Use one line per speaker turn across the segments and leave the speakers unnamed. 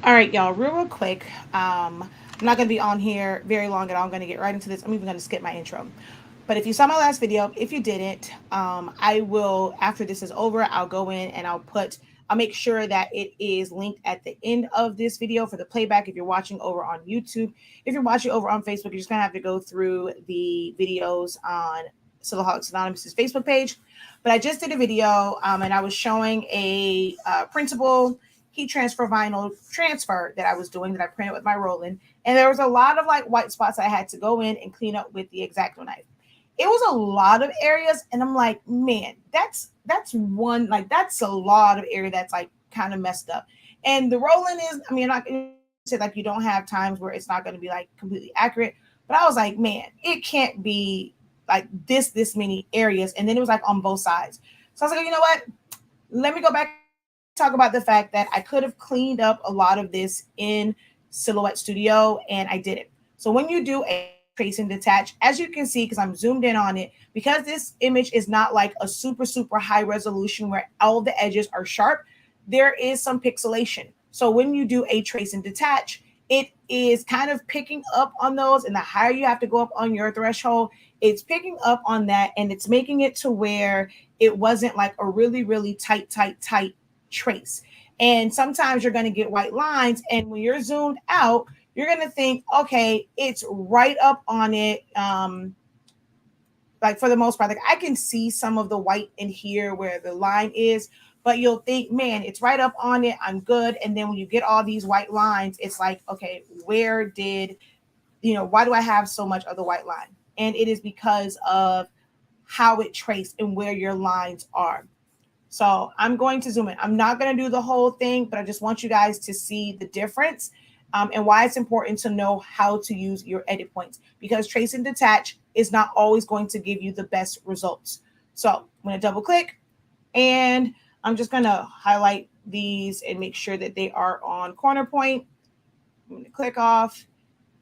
All right, y'all, real quick. I'm not going to be on here very long at all. I'm going to get right into this. I'm even going to skip my intro. But if you saw my last video, if you didn't, I will, after this is over, I'll go in and I'll make sure that it is linked at the end of this video for the playback. If you're watching over on YouTube, if you're watching over on Facebook, you're just going to have to go through the videos on Silaholics Anonymous's Facebook page. But I just did a video and I was showing a printable heat transfer vinyl transfer that I was doing that I printed with my Roland. And there was a lot of like white spots I had to go in and clean up with the X-Acto knife. It was a lot of areas, and I'm like, man, that's a lot of area that's like kind of messed up. And the Roland is, I mean, I'm not gonna say like you don't have times where it's not going to be like completely accurate, but I was like, man, it can't be like this many areas. And then it was like on both sides. So I was like, you know what? Let me go back talk about the fact that I could have cleaned up a lot of this in Silhouette Studio and I didn't. So when you do a trace and detach, as you can see, because I'm zoomed in on it, because this image is not like a super high resolution where all the edges are sharp, there is some pixelation. So when you do a trace and detach, it is kind of picking up on those, and the higher you have to go up on your threshold, it's picking up on that, and it's making it to where it wasn't like a really tight trace. And sometimes you're going to get white lines, and when you're zoomed out, you're going to think, okay, it's right up on it. Like for the most part, like I can see some of the white in here where the line is, but you'll think, man, it's right up on it. I'm good. And then when you get all these white lines, it's like, okay, where did, why do I have so much of the white line? And it is because of how it traced and where your lines are. So I'm going to zoom in. I'm not going to do the whole thing, but I just want you guys to see the difference and why it's important to know how to use your edit points, because trace and detach is not always going to give you the best results. So I'm going to double click and I'm just going to highlight these and make sure that they are on corner point. I'm going to click off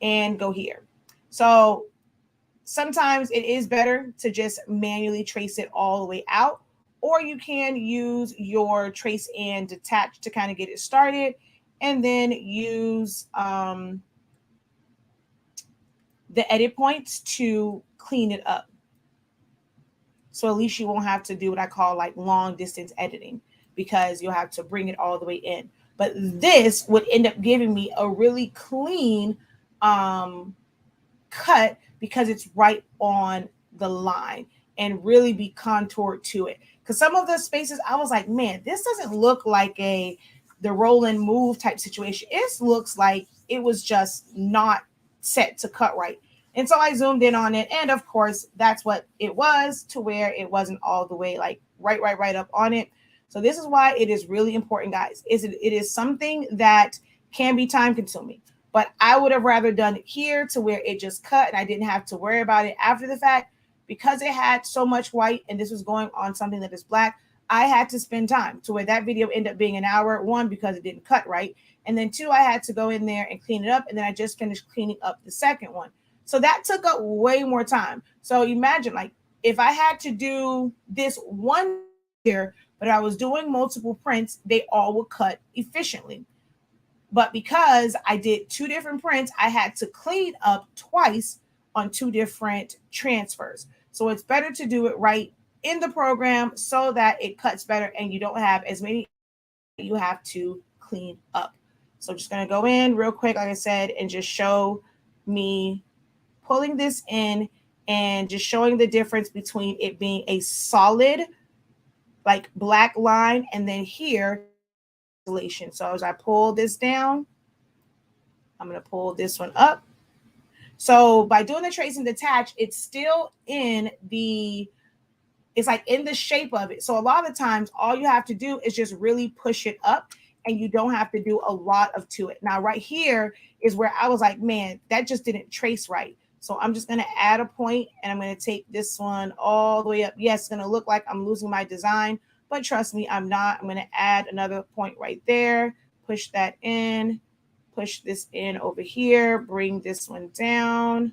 and go here. So sometimes it is better to just manually trace it all the way out, or you can use your trace and detach to kind of get it started, and then use the edit points to clean it up. So at least you won't have to do what I call like long distance editing, because you'll have to bring it all the way in. But this would end up giving me a really clean cut because it's right on the line and really be contoured to it. Because some of the spaces I was like, man, this doesn't look like the roll and move type situation. It looks like it was just not set to cut right. And so I zoomed in on it, and of course that's what it was, to where it wasn't all the way like right up on it. So this is why it is really important, guys. It is something that can be time consuming, but I would have rather done it here to where it just cut and I didn't have to worry about it after the fact, because it had so much white and this was going on something that is black. I had to spend time to where that video ended up being an hour, one, because it didn't cut right. And then two, I had to go in there and clean it up. And then I just finished cleaning up the second one. So that took up way more time. So imagine like if I had to do this one here, but I was doing multiple prints, they all would cut efficiently. But because I did two different prints, I had to clean up twice on two different transfers. So it's better to do it right in the program so that it cuts better and you don't have as many you have to clean up. So I'm just going to go in real quick, like I said, and just show me pulling this in and just showing the difference between it being a solid like black line and then here isolation. So as I pull this down, I'm going to pull this one up. So by doing the trace and detach, it's still in it's like in the shape of it. So a lot of times all you have to do is just really push it up and you don't have to do a lot of to it. Now right here is where I was like, man, that just didn't trace right. So I'm just going to add a point and I'm going to take this one all the way up. Yes, it's going to look like I'm losing my design, but trust me, I'm not. I'm going to add another point right there, push that in, push this in over here, bring this one down.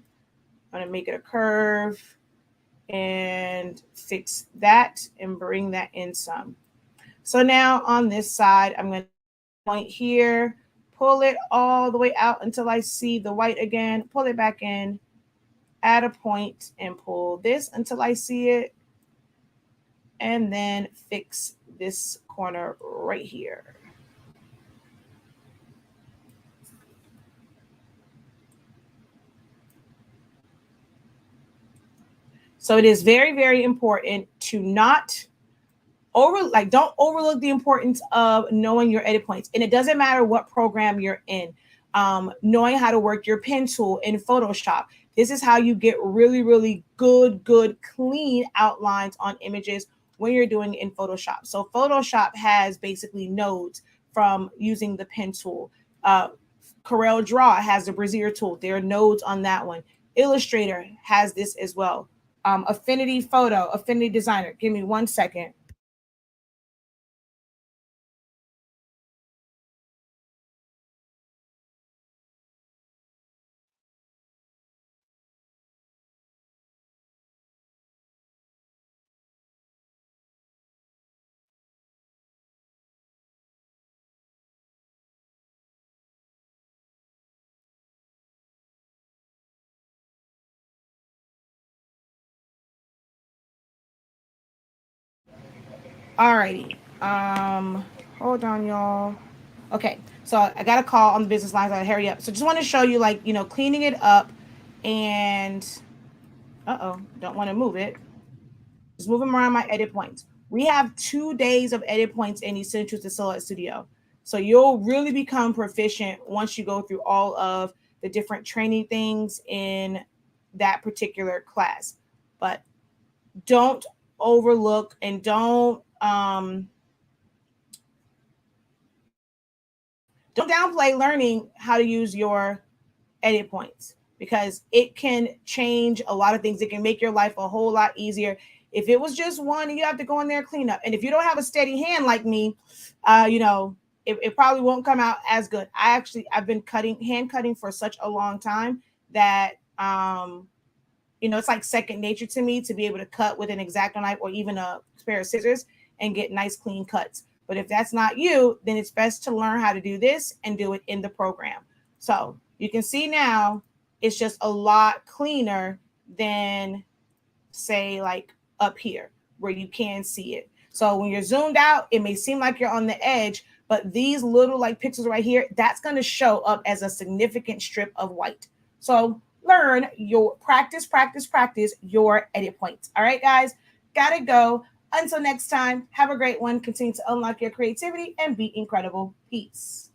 I'm going to make it a curve and fix that and bring that in some. So now on this side, I'm going to point here, pull it all the way out until I see the white again, pull it back in, add a point and pull this until I see it, and then fix this corner right here. So it is very, very important to not don't overlook the importance of knowing your edit points. And it doesn't matter what program you're in. Knowing how to work your pen tool in Photoshop. This is how you get really, really good, clean outlines on images when you're doing it in Photoshop. So Photoshop has basically nodes from using the pen tool. Corel Draw has the Bezier tool. There are nodes on that one. Illustrator has this as well. Affinity Photo, Affinity Designer. Give me 1 second. Alrighty. Hold on, y'all. Okay, so I got a call on the business line. So I gotta hurry up. So just want to show you, like, cleaning it up, and don't want to move it. Just moving around my edit points. We have 2 days of edit points in Essentials to Silhouette Studio. So you'll really become proficient once you go through all of the different training things in that particular class. But don't overlook and don't downplay learning how to use your edit points, because it can change a lot of things. It can make your life a whole lot easier. If it was just one, you have to go in there and clean up. And if you don't have a steady hand like me, it probably won't come out as good. I've been hand cutting for such a long time that it's like second nature to me to be able to cut with an X-Acto knife or even a pair of scissors and get nice clean cuts. But if that's not you, then it's best to learn how to do this and do it in the program. So you can see now it's just a lot cleaner than, say, like up here where you can see it. So when you're zoomed out, it may seem like you're on the edge, but these little like pixels right here, that's going to show up as a significant strip of white. So learn your practice your edit points. All right, guys, gotta go. Until next time, have a great one. Continue to unlock your creativity and be incredible. Peace.